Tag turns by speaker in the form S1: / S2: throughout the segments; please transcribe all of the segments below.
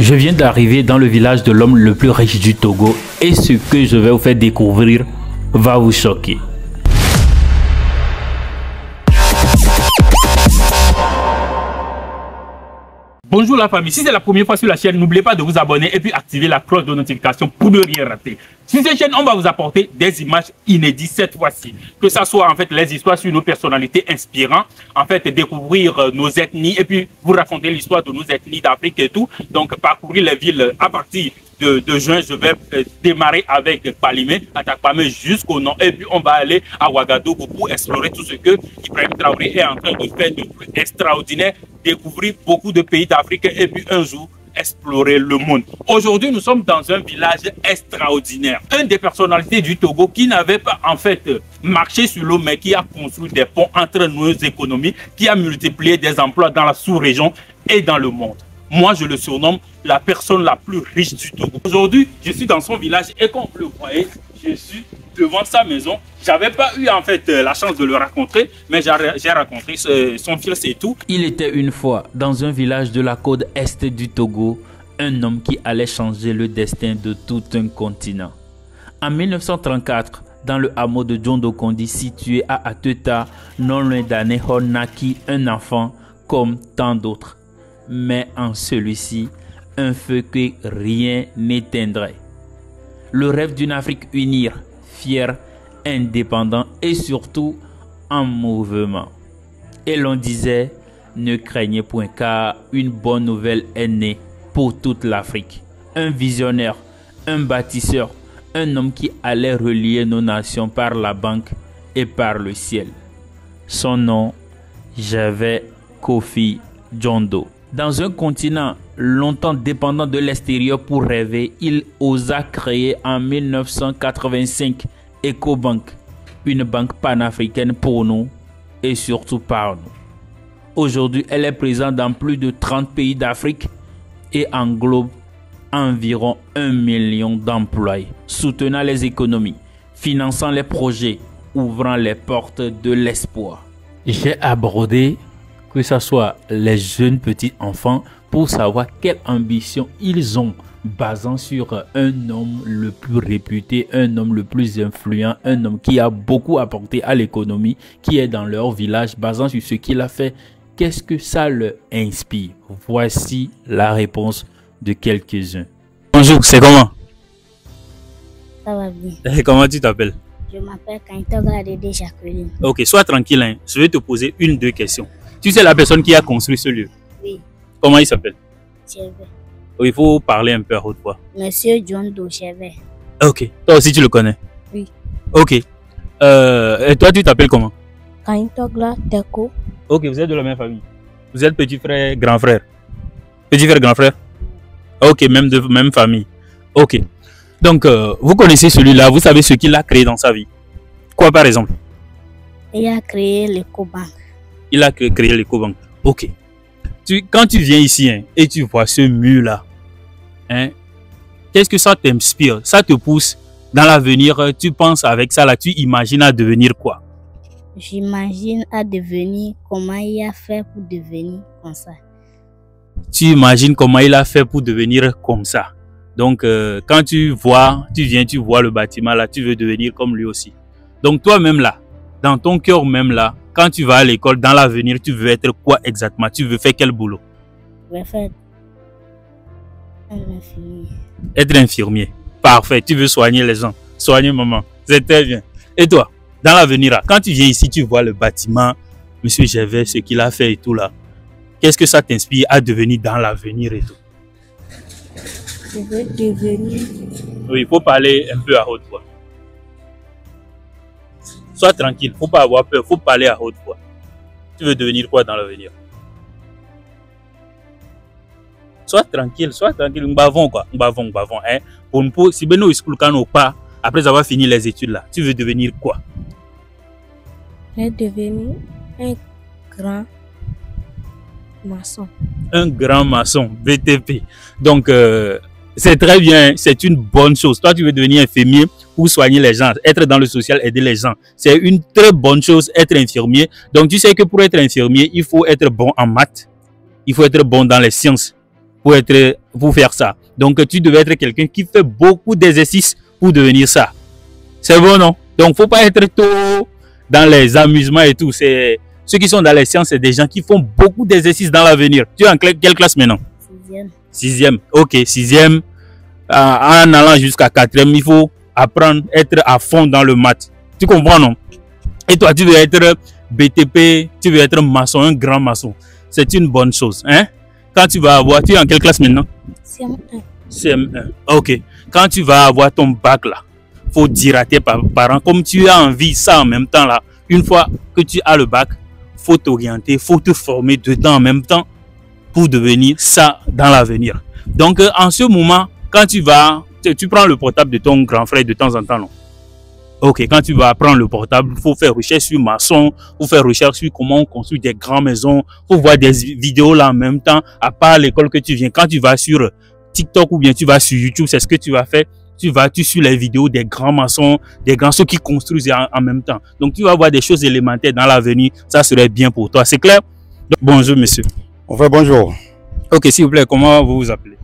S1: Je viens d'arriver dans le village de l'homme le plus riche du Togo et ce que je vais vous faire découvrir va vous choquer.
S2: Bonjour la famille, si c'est la première fois sur la chaîne, n'oubliez pas de vous abonner et puis activer la cloche de notification pour ne rien rater. Sur cette chaîne, on va vous apporter des images inédites cette fois-ci. Que ce soit en fait les histoires sur nos personnalités inspirantes, en fait découvrir nos ethnies et puis vous raconter l'histoire de nos ethnies d'Afrique et tout. Donc parcourir les villes à partir de juin, je vais démarrer avec Palimé, à Takpamé jusqu'au nord. Et puis on va aller à Ouagadougou pour explorer tout ce que Ibrahim Traoré est en train de faire de plus extraordinaire, découvrir beaucoup de pays d'Afrique et puis un jour explorer le monde. Aujourd'hui, nous sommes dans un village extraordinaire. Une des personnalités du Togo qui n'avait pas en fait marché sur l'eau, mais qui a construit des ponts entre nos économies, qui a multiplié des emplois dans la sous-région et dans le monde. Moi, je le surnomme la personne la plus riche du Togo. Aujourd'hui, je suis dans son village et comme vous le voyez, je suis devant sa maison. J'avais pas eu en fait la chance de le rencontrer, mais j'ai rencontré son fils et tout.
S1: Il était une fois dans un village de la côte est du Togo, un homme qui allait changer le destin de tout un continent. En 1934, dans le hameau de Djondokondi situé à Ateta, non loin d'Anéhon, naquit un enfant comme tant d'autres. Mais en celui-ci, un feu que rien n'éteindrait. Le rêve d'une Afrique unie, fière, indépendante et surtout en mouvement. Et l'on disait, ne craignez point car une bonne nouvelle est née pour toute l'Afrique. Un visionnaire, un bâtisseur, un homme qui allait relier nos nations par la banque et par le ciel. Son nom, j'avais Kofi Djondo. Dans un continent longtemps dépendant de l'extérieur pour rêver, il osa créer en 1985 EcoBank, une banque panafricaine pour nous et surtout par nous. Aujourd'hui, elle est présente dans plus de 30 pays d'Afrique et englobe environ 1 million d'employés, soutenant les économies, finançant les projets, ouvrant les portes de l'espoir. J'ai abordé que ce soit les jeunes petits enfants pour savoir quelle ambition ils ont, basant sur un homme le plus réputé, un homme le plus influent, un homme qui a beaucoup apporté à l'économie, qui est dans leur village, basant sur ce qu'il a fait. Qu'est-ce que ça leur inspire? Voici la réponse de quelques-uns.
S3: Bonjour, c'est comment?
S4: Ça va bien.
S3: Comment tu t'appelles?
S4: Je m'appelle Kaintoga Dédé Jacqueline.
S3: Ok, sois tranquille, hein. Je vais te poser deux questions. Tu sais la personne qui a construit ce lieu?
S4: Oui.
S3: Comment il s'appelle?
S4: Chevet.
S3: Oh, il faut parler un peu à haute voix.
S4: Monsieur Djondo Chevet.
S3: Ok, toi aussi tu le connais?
S4: Oui.
S3: Ok. Et toi tu t'appelles comment?
S4: Kaintogla Teko.
S3: Ok, vous êtes de la même famille. Vous êtes petit frère, grand frère? Petit frère, grand frère? Ok, même de même famille. Ok. Donc, vous connaissez celui-là, vous savez ce qu'il a créé dans sa vie. Quoi par exemple?
S4: Il a créé l'EcoBank.
S3: Il a créé l'EcoBank. Ok. Quand tu viens ici hein, et tu vois ce mur-là, hein, qu'est-ce que ça t'inspire? Ça te pousse dans l'avenir, tu penses avec ça là, tu imagines à devenir quoi?
S4: J'imagine à devenir comment il a fait pour devenir comme ça.
S3: Tu imagines comment il a fait pour devenir comme ça. Donc, quand tu vois le bâtiment là, tu veux devenir comme lui aussi. Donc, toi-même là, dans ton cœur même là, quand tu vas à l'école, dans l'avenir, tu veux être quoi exactement? Tu veux faire quel boulot?
S4: Je vais faire un infirmier.
S3: Être infirmier. Parfait. Tu veux soigner les gens. Soigner maman. C'est très bien. Et toi, dans l'avenir, quand tu viens ici, tu vois le bâtiment, Monsieur Gervais, ce qu'il a fait et tout là. Qu'est-ce que ça t'inspire à devenir dans l'avenir et tout?
S4: Je veux devenir...
S3: Oui, il faut parler un peu à haute voix. Sois tranquille, faut pas avoir peur, faut parler à haute voix. Tu veux devenir quoi dans l'avenir? Sois tranquille, Mbavon quoi, Mbavon, hein. Pour si beno school quand pas, après avoir fini les études là, tu veux devenir quoi?
S4: Je vais devenir un grand maçon.
S3: Un grand maçon, BTP. Donc, c'est très bien, c'est une bonne chose. Toi, tu veux devenir infirmier pour soigner les gens, être dans le social, aider les gens. C'est une très bonne chose, être infirmier. Donc, tu sais que pour être infirmier, il faut être bon en maths, il faut être bon dans les sciences. Pour être pour faire ça. Donc, tu devais être quelqu'un qui fait beaucoup d'exercices pour devenir ça. C'est bon, non? Donc, faut pas être trop dans les amusements et tout. C'est ceux qui sont dans les sciences, c'est des gens qui font beaucoup d'exercices dans l'avenir. Tu es en quelle classe maintenant?
S4: 6e.
S3: 6e. Ok, 6e. En allant jusqu'à 4e, il faut apprendre, être à fond dans le maths. Tu comprends, non? Et toi, tu veux être BTP, tu veux être maçon, un grand maçon. C'est une bonne chose, hein? Quand tu vas avoir, tu es en quelle classe maintenant?
S4: CM1.
S3: CM1. Ok. Quand tu vas avoir ton bac là, faut dire à tes parents, comme tu as envie ça en même temps là, une fois que tu as le bac, faut t'orienter, faut te former dedans en même temps pour devenir ça dans l'avenir. Donc en ce moment, quand tu vas, tu prends le portable de ton grand frère de temps en temps, non? Ok, quand tu vas prendre le portable, il faut faire recherche sur maçon, faut faire recherche sur comment on construit des grandes maisons, faut voir des vidéos là en même temps, à part l'école que tu viens. Quand tu vas sur TikTok ou bien tu vas sur YouTube, c'est ce que tu vas faire. Tu suis les vidéos des grands maçons, des grands ceux qui construisent en même temps. Donc tu vas voir des choses élémentaires dans l'avenir, ça serait bien pour toi, c'est clair? Donc, bonjour monsieur.
S5: Enfin, bonjour.
S3: Ok, s'il vous plaît, comment vous vous appelez?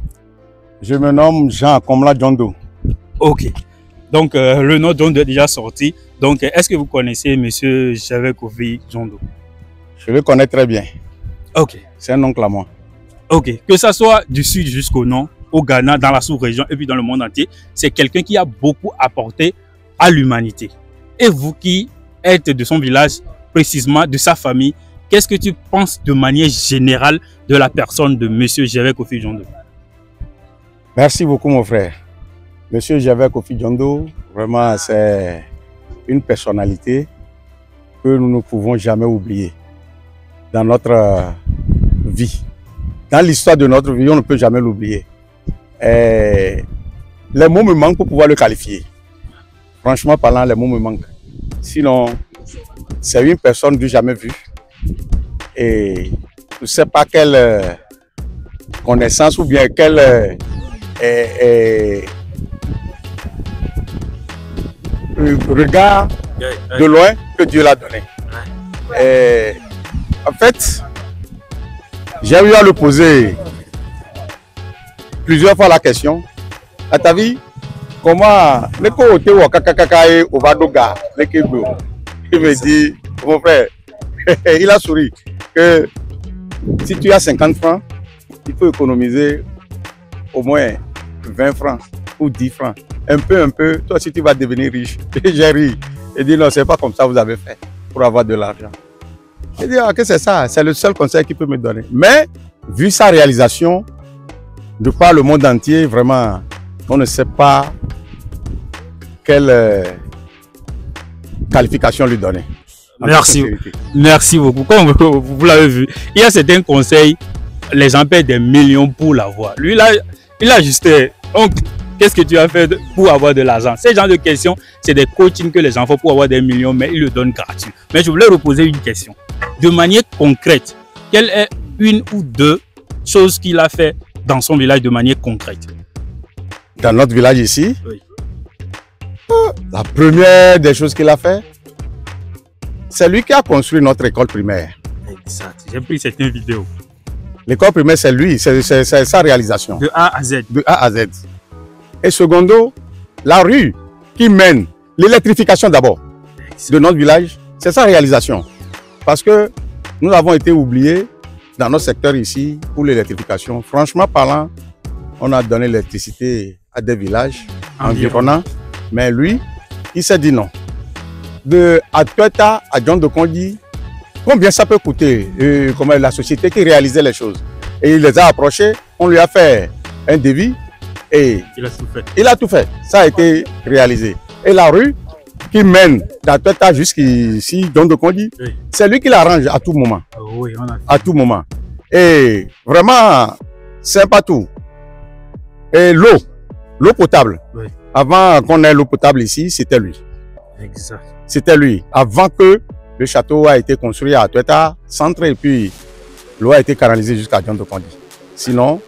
S5: Je me nomme Jean Komla Djondo.
S3: Ok. Donc, le nom Djondo est déjà sorti. Donc, est-ce que vous connaissez monsieur Gervais Kofi Djondo?
S5: Je le connais très bien.
S3: Ok.
S5: C'est un oncle à moi.
S3: Ok. Que ça soit du sud jusqu'au nord, au Ghana, dans la sous-région et puis dans le monde entier, c'est quelqu'un qui a beaucoup apporté à l'humanité. Et vous qui êtes de son village, précisément de sa famille, qu'est-ce que tu penses de manière générale de la personne de monsieur Gervais Kofi Djondo?
S5: Merci beaucoup, mon frère. Monsieur Gervais Kofi Djondo, vraiment, c'est une personnalité que nous ne pouvons jamais oublier dans notre vie. Dans l'histoire de notre vie, on ne peut jamais l'oublier. Les mots me manquent pour pouvoir le qualifier. Franchement parlant, les mots me manquent. Sinon, c'est une personne du jamais vue. Et je ne sais pas quelle connaissance ou bien quel regard de loin que Dieu l'a donné. En fait, j'ai eu à le poser plusieurs fois la question. À ta vie, comment le côté ou kakakakai au Vadoga, le Kébou? Il me dit, mon frère, il a souri que si tu as 50 francs, il faut économiser au moins 20 francs ou 10 francs. Un peu, toi si tu vas devenir riche. J'ai ri. Il dit non, c'est pas comme ça que vous avez fait pour avoir de l'argent. Il dit ah, que c'est ça, c'est le seul conseil qu'il peut me donner. Mais vu sa réalisation, de par le monde entier, vraiment, on ne sait pas quelle qualification lui donner.
S3: Merci. Merci beaucoup. Comme vous l'avez vu, il y a certains conseils, les gens paient des millions pour l'avoir. Lui, là, il a juste... Qu'est-ce que tu as fait pour avoir de l'argent? Ces genres de questions, c'est des coachings que les gens font pour avoir des millions, mais ils le donnent gratuit. Mais je voulais reposer une question. De manière concrète, quelle est une ou deux choses qu'il a fait dans son village de manière concrète?
S5: Dans notre village ici,
S3: oui.
S5: La première des choses qu'il a fait, c'est lui qui a construit notre école primaire.
S3: Exact. J'ai pris certaines vidéos.
S5: L'école primaire, c'est lui, c'est sa réalisation.
S3: De A à Z.
S5: De A à Z. Et secondo, la rue qui mène, l'électrification d'abord de notre village, c'est sa réalisation. Parce que nous avons été oubliés dans notre secteur ici pour l'électrification. Franchement parlant, on a donné l'électricité à des villages environnants. Mais lui, il s'est dit non. De Atueta à Djondo Kondi, combien ça peut coûter comme la société qui réalisait les choses. Et il les a approchés, on lui a fait un devis et
S3: il a tout fait.
S5: Il a tout fait. Ça a été réalisé. Et la rue qui mène d'Atueta jusqu'ici, Djondo Kondi, oui. C'est lui qui l'arrange à tout moment.
S3: Oui, on a fait.
S5: À tout moment. Et vraiment, c'est pas tout. Et l'eau potable. Oui. Avant qu'on ait l'eau potable ici, c'était lui.
S3: Exact.
S5: C'était lui. Avant que le château a été construit à Atueta, centre, et puis l'eau a été canalisée jusqu'à Djondo Kondi. Sinon,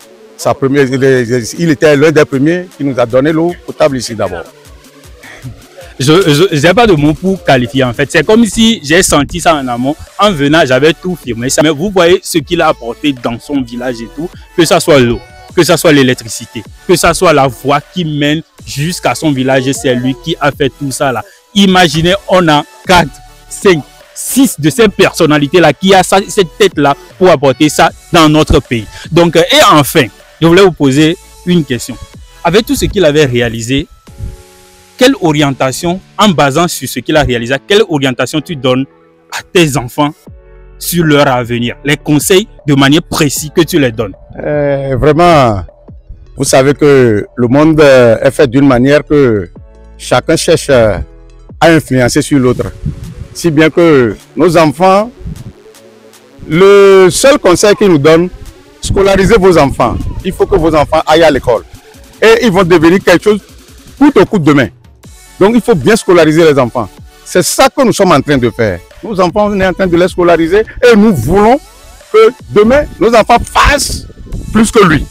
S5: il était l'un des premiers qui nous a donné l'eau potable ici d'abord.
S3: Je n'ai pas de mots pour qualifier en fait. C'est comme si j'ai senti ça en amont. En venant, j'avais tout firmé. Mais vous voyez ce qu'il a apporté dans son village et tout, que ça soit l'eau, que ça soit l'électricité, que ça soit la voie qui mène jusqu'à son village, c'est lui qui a fait tout ça là. Imaginez, on a 4, 5, 6 de ces personnalités-là qui a cette tête-là pour apporter ça dans notre pays. Donc, et enfin, je voulais vous poser une question. Avec tout ce qu'il avait réalisé, quelle orientation, en basant sur ce qu'il a réalisé, quelle orientation tu donnes à tes enfants sur leur avenir? Les conseils de manière précise que tu les donnes.
S5: Vraiment, vous savez que le monde est fait d'une manière que chacun cherche à influencer sur l'autre. Si bien que nos enfants, le seul conseil qu'ils nous donnent, scolarisez vos enfants. Il faut que vos enfants aillent à l'école. Et ils vont devenir quelque chose coûte au coûte demain. Donc il faut bien scolariser les enfants. C'est ça que nous sommes en train de faire. Nos enfants, on est en train de les scolariser et nous voulons que demain, nos enfants fassent plus que lui.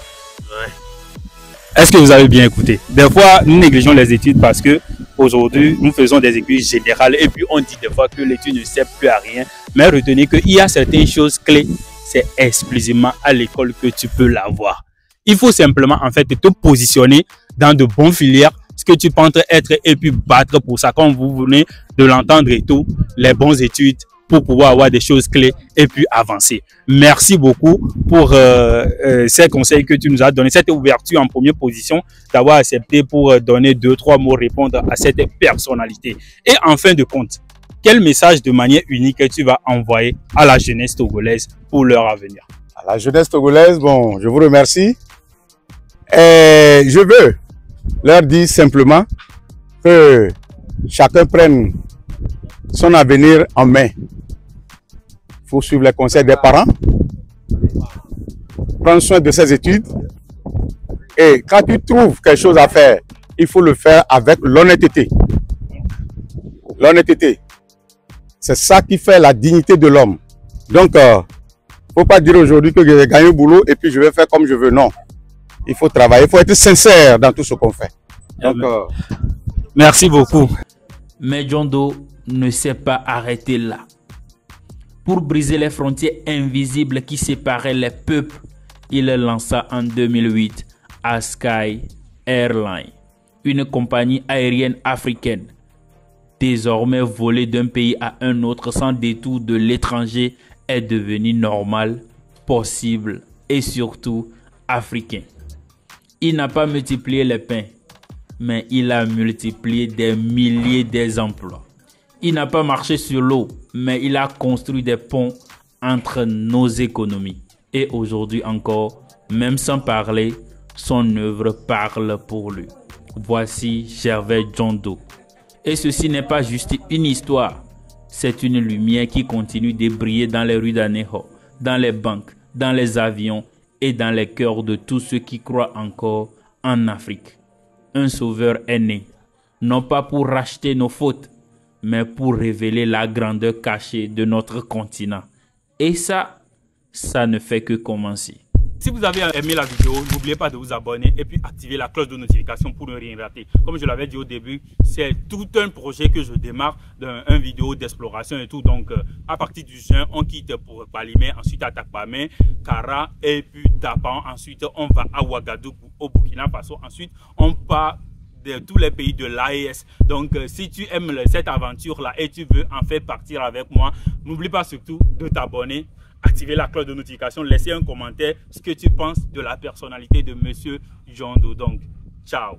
S3: Est-ce que vous avez bien écouté? Des fois, nous négligeons les études parce que aujourd'hui, nous faisons des études générales et puis on dit des fois que l'étude ne sert plus à rien. Mais retenez qu'il y a certaines choses clés, c'est exclusivement à l'école que tu peux l'avoir. Il faut simplement en fait te positionner dans de bonnes filières, ce que tu penses être et puis battre pour ça, comme vous venez de l'entendre et tout, les bonnes études pour pouvoir avoir des choses clés et puis avancer. Merci beaucoup pour ces conseils que tu nous as donnés, cette ouverture en première position, d'avoir accepté pour donner 2-3 mots, répondre à cette personnalité. Et en fin de compte, quel message de manière unique tu vas envoyer à la jeunesse togolaise pour leur avenir?
S5: À la jeunesse togolaise, bon, je vous remercie. Et je veux leur dire simplement que chacun prenne son avenir en main. Il faut suivre les conseils des parents, prendre soin de ses études. Et quand tu trouves quelque chose à faire, il faut le faire avec l'honnêteté. L'honnêteté, c'est ça qui fait la dignité de l'homme. Donc, il ne faut pas dire aujourd'hui que j'ai gagné le boulot et puis je vais faire comme je veux. Non. Il faut travailler, il faut être sincère dans tout ce qu'on fait. Donc,
S3: merci beaucoup.
S1: Mais John Doe ne s'est pas arrêté là. Pour briser les frontières invisibles qui séparaient les peuples, il lança en 2008 Askai Airlines, une compagnie aérienne africaine. Désormais volée d'un pays à un autre sans détour de l'étranger est devenu normal, possible et surtout africain. Il n'a pas multiplié les pains, mais il a multiplié des milliers d'emplois. Il n'a pas marché sur l'eau, mais il a construit des ponts entre nos économies. Et aujourd'hui encore, même sans parler, son œuvre parle pour lui. Voici Gervais John Doe. Et ceci n'est pas juste une histoire, c'est une lumière qui continue de briller dans les rues d'Aného, dans les banques, dans les avions et dans les cœurs de tous ceux qui croient encore en Afrique. Un sauveur est né, non pas pour racheter nos fautes, mais pour révéler la grandeur cachée de notre continent. Et ça ne fait que commencer.
S2: Si vous avez aimé la vidéo, n'oubliez pas de vous abonner et puis activer la cloche de notification pour ne rien rater. Comme je l'avais dit au début, c'est tout un projet que je démarre d'un vidéo d'exploration et tout. Donc, à partir du juin, on quitte pour Palimé, ensuite à Takpamé, Kara et puis Tapan. Ensuite, on va à Ouagadougou au Burkina Faso. Ensuite, on part de tous les pays de l'AES. Donc, si tu aimes cette aventure-là et tu veux en faire partir avec moi, n'oublie pas surtout de t'abonner, activer la cloche de notification, laisser un commentaire, ce que tu penses de la personnalité de Monsieur John Doe. Donc, ciao.